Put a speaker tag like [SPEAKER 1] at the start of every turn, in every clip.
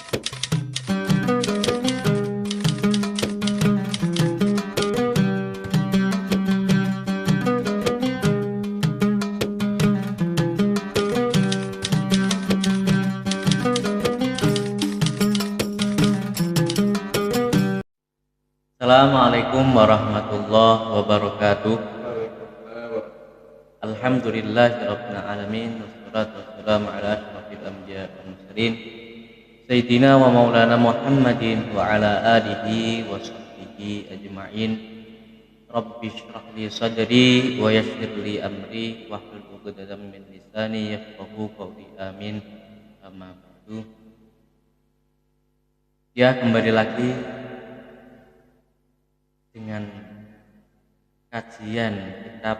[SPEAKER 1] Assalamualaikum warahmatullahi wabarakatuh. Alhamdulillahirabbil alamin wassalatu wassalamu ala asyrofil anbiya'i wal mursalin sayyidina wa maulana Muhammadin wa ala alihi wa sahbihi ajma'in. Rabbi shrah li sadri wa yassir li amri wahlul 'uqdatam min lisani yafqahu qawli. Amin. Amma ba'du. Ya, kembali lagi dengan kajian kitab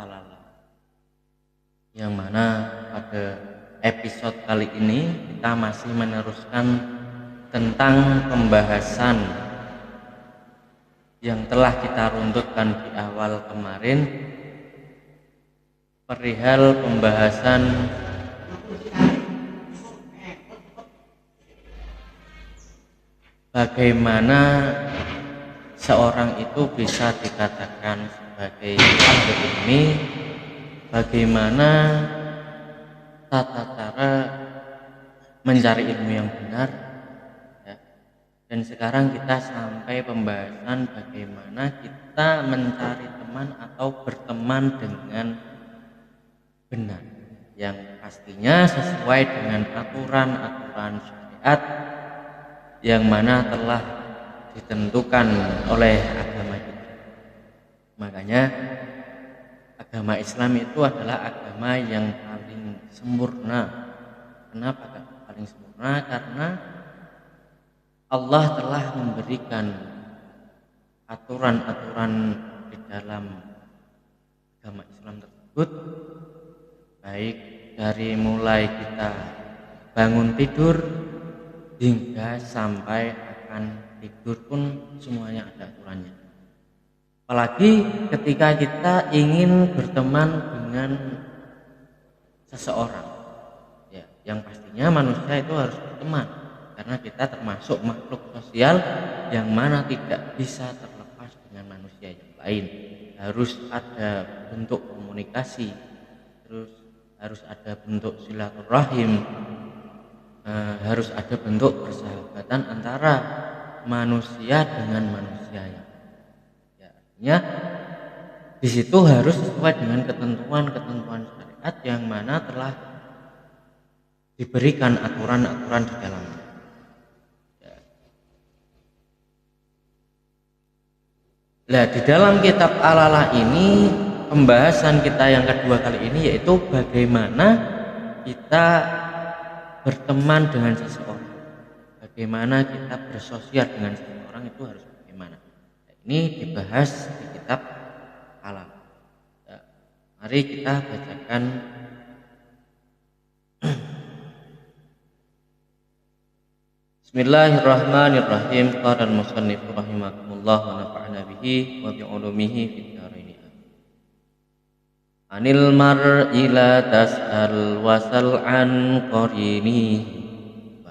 [SPEAKER 1] Al-Ala, yang mana pada episode kali ini kita masih meneruskan tentang pembahasan yang telah kita runtutkan di awal kemarin, perihal pembahasan bagaimana seorang itu bisa dikatakan sebagai ahli ilmi, bagaimana tata cara mencari ilmu yang benar, ya. Dan sekarang kita sampai pembahasan bagaimana kita mencari teman atau berteman dengan benar, yang pastinya sesuai dengan aturan-aturan syariat yang mana telah ditentukan oleh agama kita. Makanya agama Islam itu adalah agama yang paling sempurna. Kenapa paling sempurna? Karena Allah telah memberikan aturan-aturan di dalam agama Islam tersebut, baik dari mulai kita bangun tidur hingga sampai akan tidur pun semuanya ada aturannya. Apalagi ketika kita ingin berteman dengan seseorang, ya, yang pastinya manusia itu harus berteman, karena kita termasuk makhluk sosial yang mana tidak bisa terlepas dengan manusia yang lain. Harus ada bentuk komunikasi, terus harus ada bentuk silaturahim, harus ada bentuk persahabatan antara manusia dengan manusia, ya. Artinya di situ harus sesuai dengan ketentuan-ketentuan syariat yang mana telah diberikan aturan-aturan di dalamnya. Ya. Nah, di dalam kitab Al-Ala ini pembahasan kita yang kedua kali ini yaitu bagaimana kita berteman dengan seseorang. Bagaimana kita bersosial dengan seseorang itu harus bagaimana. Nah, ini dibahas di kitab Al-Ala. Ya, mari kita bacakan. Bismillahirrahmanirrahim. Qala al-musannif rahimakumullah wa nafa'ana bihi wa bi ulumihi fid dharain. Anil mar'i la tas'al wasal an qarini,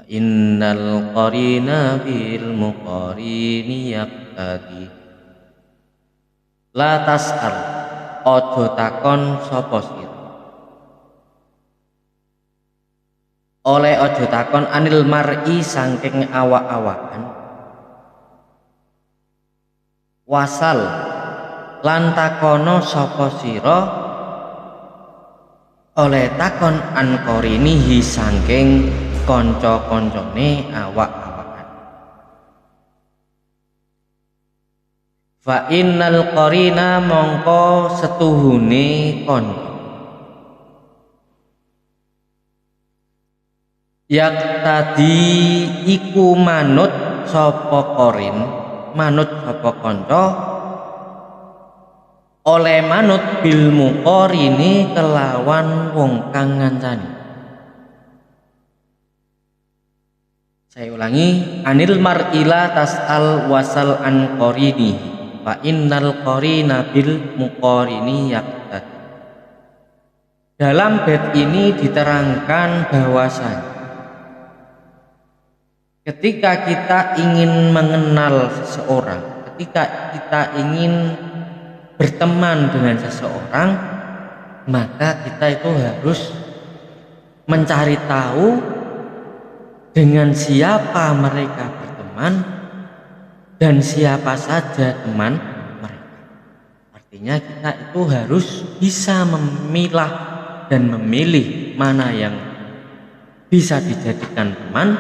[SPEAKER 1] innal qarina bil muqarini yaqtadi. La tas'al, ojo takon sapa sira. Oleh ojo takon anil mar'i saking awak-awakan. Wasal lan takono sapa sira oleh takon an qarinihi saking konco-koncone awak-awakan. Fa innal qarina mongko setuhune konco yak tadi iku manut sapa qarin, manut sapa konco oleh manut bil muqarini kelawan wong kang ngancani. Saya ulangi, anil mar'ila tas'al wasal an qarini fa innal qarina bil muqarini yaqtadi. Dalam bait ini diterangkan bahwasanya ketika kita ingin mengenal seseorang, ketika kita ingin berteman dengan seseorang, maka kita itu harus mencari tahu dengan siapa mereka berteman dan siapa saja teman mereka. Artinya kita itu harus bisa memilah dan memilih mana yang bisa dijadikan teman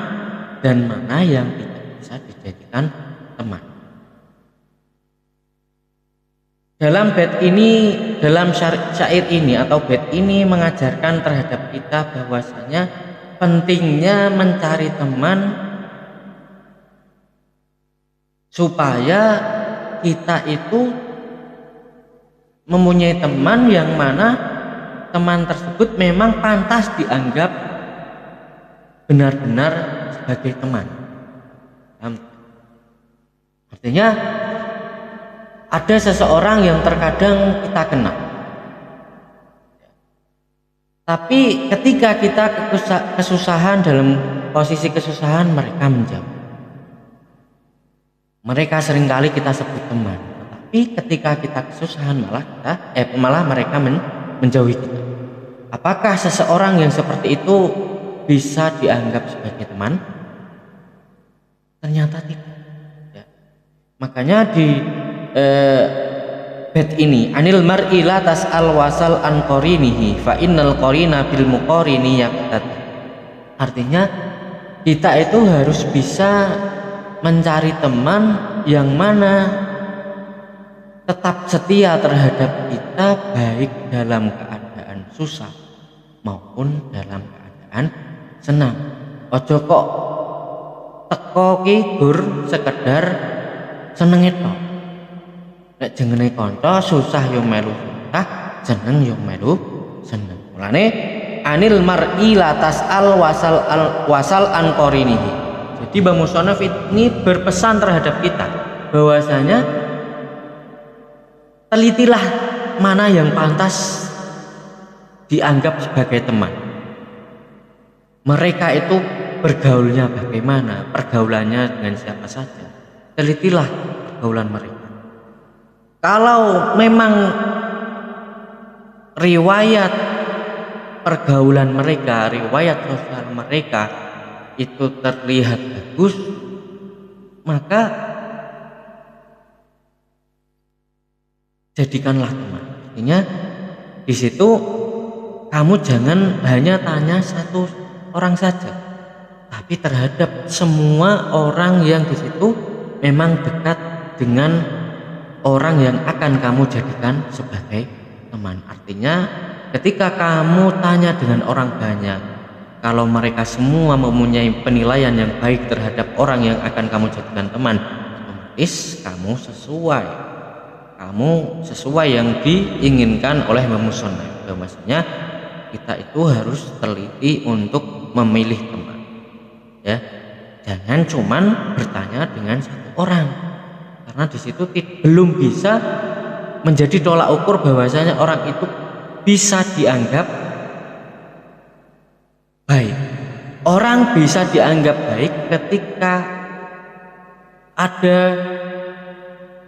[SPEAKER 1] dan mana yang tidak bisa dijadikan teman. Dalam bait ini, dalam syair ini atau bait ini mengajarkan terhadap kita bahwasanya pentingnya mencari teman supaya kita itu mempunyai teman yang mana teman tersebut memang pantas dianggap benar-benar sebagai teman. Artinya ada seseorang yang terkadang kita kenal, tapi ketika kita kesusahan, dalam posisi kesusahan mereka menjauh. Mereka seringkali kita sebut teman, tapi ketika kita kesusahan malah mereka menjauhi kita. Apakah seseorang yang seperti itu bisa dianggap sebagai teman? Ternyata tidak. Ya. Makanya di bait ini, anil mar'i la tas'al wasal an qarinihi fa innal qarina bil muqarini yaqtadi. Artinya kita itu harus bisa mencari teman yang mana tetap setia terhadap kita, baik dalam keadaan susah maupun dalam keadaan senang. Ojo kok teko ki gur sekedar seneng itu. Nek jengene kanca susah yo melu susah, seneng yo melu seneng. Mulane anil mar'i la tas'al wasal an qarinihi. Jadi Mbah Musonef ini berpesan terhadap kita bahwasanya telitilah mana yang pantas dianggap sebagai teman. Mereka itu bergaulnya bagaimana, pergaulannya dengan siapa saja. Telitilah pergaulan mereka. Kalau memang riwayat pergaulan mereka, riwayat sosial mereka itu terlihat bagus, maka jadikanlah teman. Artinya di situ kamu jangan hanya tanya satu orang saja, tapi terhadap semua orang yang di situ memang dekat dengan orang yang akan kamu jadikan sebagai teman. Artinya ketika kamu tanya dengan orang banyak, kalau mereka semua mempunyai penilaian yang baik terhadap orang yang akan kamu jadikan teman, otomatis kamu sesuai yang diinginkan oleh Mbah Musonef. Bahwasanya kita itu harus teliti untuk memilih teman, ya. Jangan cuman bertanya dengan satu orang, karena di situ belum bisa menjadi tolak ukur bahwasanya orang itu bisa dianggap baik. Orang bisa dianggap baik ketika ada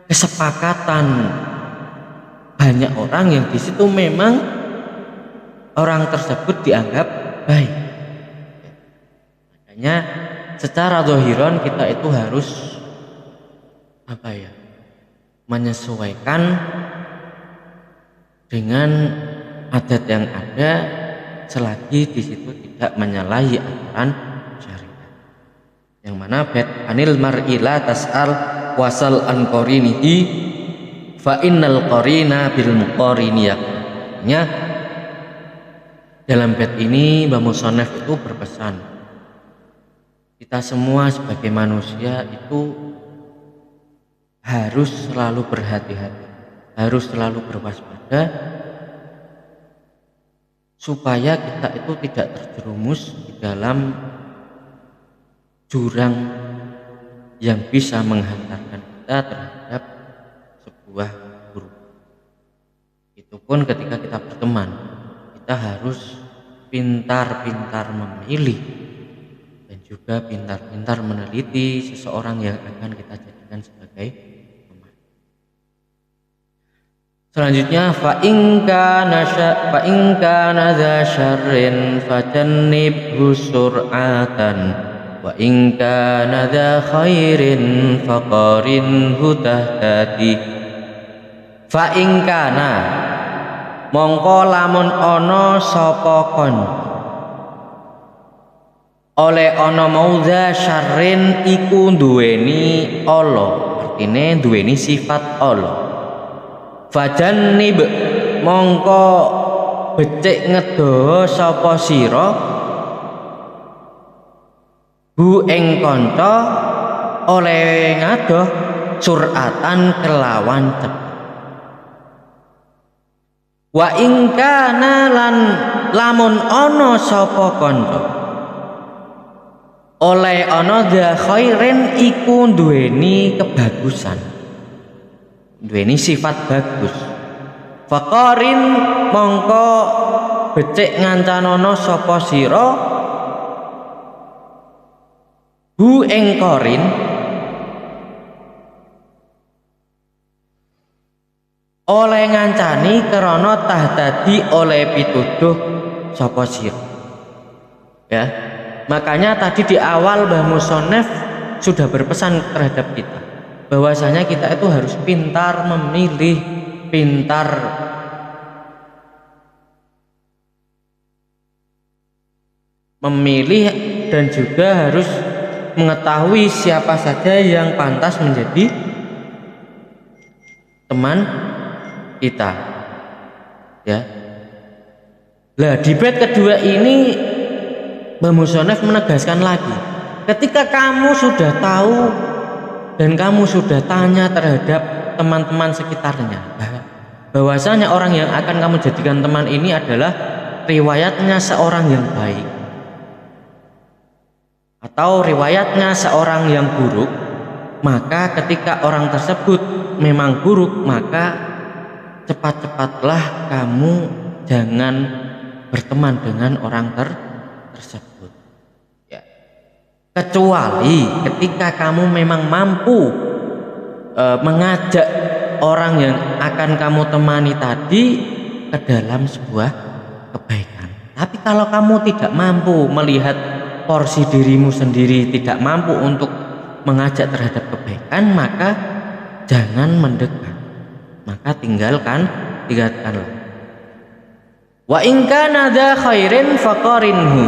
[SPEAKER 1] kesepakatan banyak orang yang di situ memang orang tersebut dianggap baik. Makanya secara zahiran kita itu harus menyesuaikan dengan adat yang ada, selagi di situ tidak menyalahi aturan syariat. Yang mana bait anil mar'i la tas'al wasal an qarinihi fa innal qarina bil muqarini yaqtadi. Dalam bait ini Mbah Musonef itu berpesan, kita semua sebagai manusia itu harus selalu berhati-hati, harus selalu berwaspada supaya kita itu tidak terjerumus di dalam jurang yang bisa menghantarkan kita terhadap sebuah buruk. Itu pun ketika kita berteman, kita harus pintar-pintar memilih dan juga pintar-pintar meneliti seseorang yang akan kita jadikan sebagai teman. Selanjutnya fa in kana dza syarrin fajannibhu sur'atan wa in kana dza khairin faqarinhu tahtati. Fa in kana mongko lamun ana sapa kanca oleh ana maudha syarrin iku duweni ala, artine duweni sifat ala. Fajannib mongko becik ngedoho sapa sira hu ing kanca oleh ngadoh suratan kelawan cepet. Wa ing kana lan lamun ana sapa kanca oleh ana dza khairin iku duweni kebagusan, duweni sifat bagus. Faqarin mongko becik ngancanono sapa sira hu ing qarin oleh ngancani krana tahtadi oleh pituduh sapa sira. Ya, makanya tadi di awal Mbah Musonef sudah berpesan terhadap kita bahwasanya kita itu harus pintar memilih, pintar memilih, dan juga harus mengetahui siapa saja yang pantas menjadi teman kita. Ya. Lah di bait kedua ini Mbah Musonef menegaskan lagi, ketika kamu sudah tahu dan kamu sudah tanya terhadap teman-teman sekitarnya bahwasanya orang yang akan kamu jadikan teman ini adalah riwayatnya seorang yang baik atau riwayatnya seorang yang buruk, maka ketika orang tersebut memang buruk, maka cepat-cepatlah kamu jangan berteman dengan orang tersebut. Ya. Kecuali ketika kamu memang mampu mengajak orang yang akan kamu temani tadi ke dalam sebuah kebaikan. Tapi kalau kamu tidak mampu melihat porsi dirimu sendiri, tidak mampu untuk mengajak terhadap kebaikan, maka jangan mendekat, maka tinggalkanlah. Wa in kana dza khairin faqarinhu.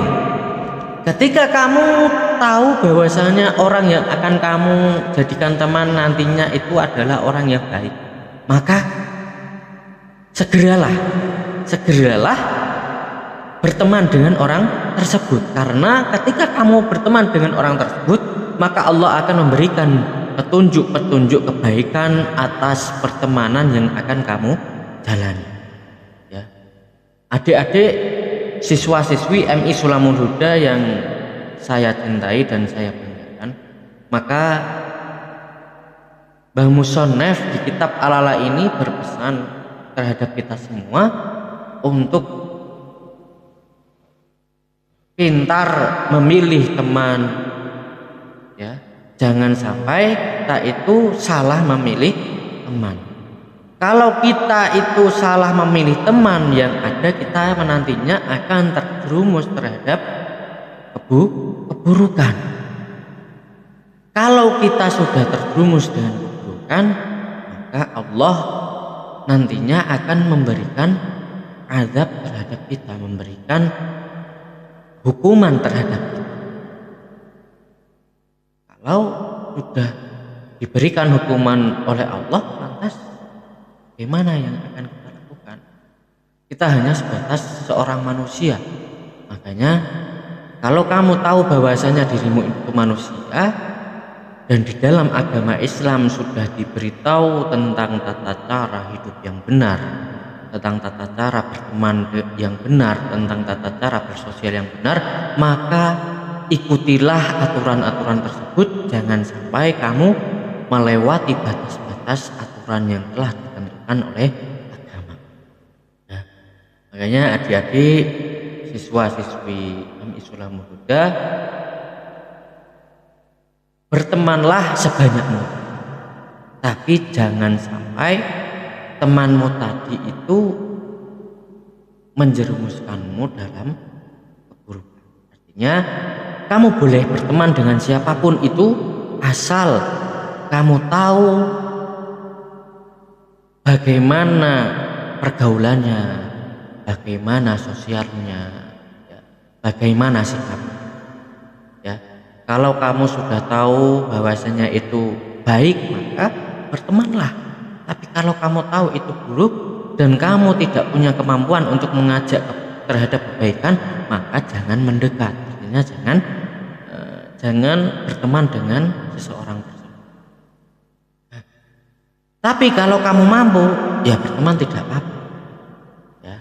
[SPEAKER 1] Ketika kamu tahu bahwasanya orang yang akan kamu jadikan teman nantinya itu adalah orang yang baik, maka segeralah berteman dengan orang tersebut, karena ketika kamu berteman dengan orang tersebut, maka Allah akan memberikan petunjuk-petunjuk kebaikan atas pertemanan yang akan kamu jalani. Ya. Adik-adik siswa-siswi MI Sulamul Huda yang saya cintai dan saya banggakan, maka Mbah Musonef di kitab Al-Ala ini berpesan terhadap kita semua untuk pintar memilih teman. Ya, jangan sampai kita itu salah memilih teman. Kalau kita itu salah memilih teman, yang ada kita menantinya akan terjerumus terhadap keburukan. Kalau kita sudah terjerumus dengan keburukan, maka Allah nantinya akan memberikan azab terhadap kita, memberikan hukuman terhadap kita. Kalau sudah diberikan hukuman oleh Allah, lantas bagaimana yang akan kita lakukan? Kita hanya sebatas seorang manusia. Makanya kalau kamu tahu bahwasanya dirimu itu manusia, dan di dalam agama Islam sudah diberitahu tentang tata cara hidup yang benar, tentang tata cara berteman yang benar, tentang tata cara bersosial yang benar, maka ikutilah aturan-aturan tersebut. Jangan sampai kamu melewati batas-batas aturan yang telah ditentukan oleh agama. Nah, makanya adik-adik siswa-siswi MI Sulamul Huda, bertemanlah sebanyak mungkin. Tapi jangan sampai temanmu tadi itu menjerumuskanmu dalam keburukan. Artinya kamu boleh berteman dengan siapapun itu asal kamu tahu bagaimana pergaulannya, bagaimana sosialnya, ya, bagaimana sikapnya. Ya, kalau kamu sudah tahu bahwasanya itu baik, maka bertemanlah. Tapi kalau kamu tahu itu buruk dan kamu tidak punya kemampuan untuk mengajak terhadap kebaikan, maka jangan mendekat. Artinya jangan berteman dengan seseorang tersebut. Tapi kalau kamu mampu, ya berteman tidak apa-apa. Ya.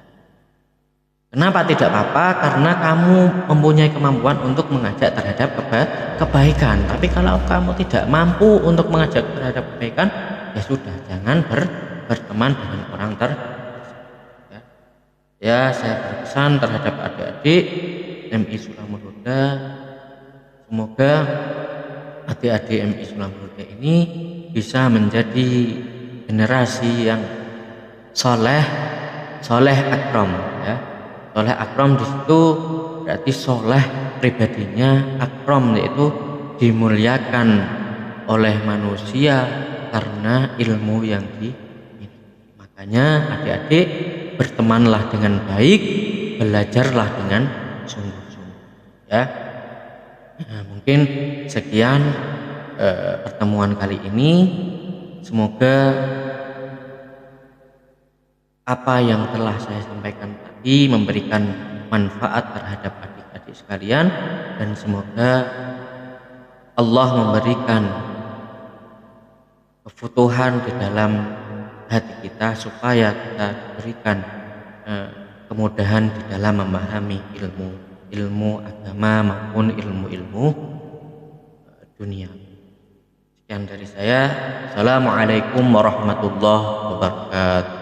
[SPEAKER 1] Kenapa tidak apa-apa? Karena kamu mempunyai kemampuan untuk mengajak terhadap kebaikan. Tapi kalau kamu tidak mampu untuk mengajak terhadap kebaikan, ya sudah, jangan berteman dengan orang ya. Ya, saya berpesan terhadap adik-adik MI Sulamul Huda, semoga adik-adik MI Sulamul Huda ini bisa menjadi generasi yang soleh akram, ya. Soleh akram di situ berarti soleh pribadinya, akram yaitu dimuliakan oleh manusia karena ilmu yang dimiliki. Makanya adik-adik bertemanlah dengan baik, belajarlah dengan sungguh-sungguh, ya. Nah, mungkin sekian pertemuan kali ini. Semoga apa yang telah saya sampaikan tadi memberikan manfaat terhadap adik-adik sekalian, dan semoga Allah memberikan kefutuhan di dalam hati kita supaya kita diberikan kemudahan di dalam memahami ilmu agama maupun ilmu dunia. Sekian dari saya. Assalamualaikum warahmatullahi wabarakatuh.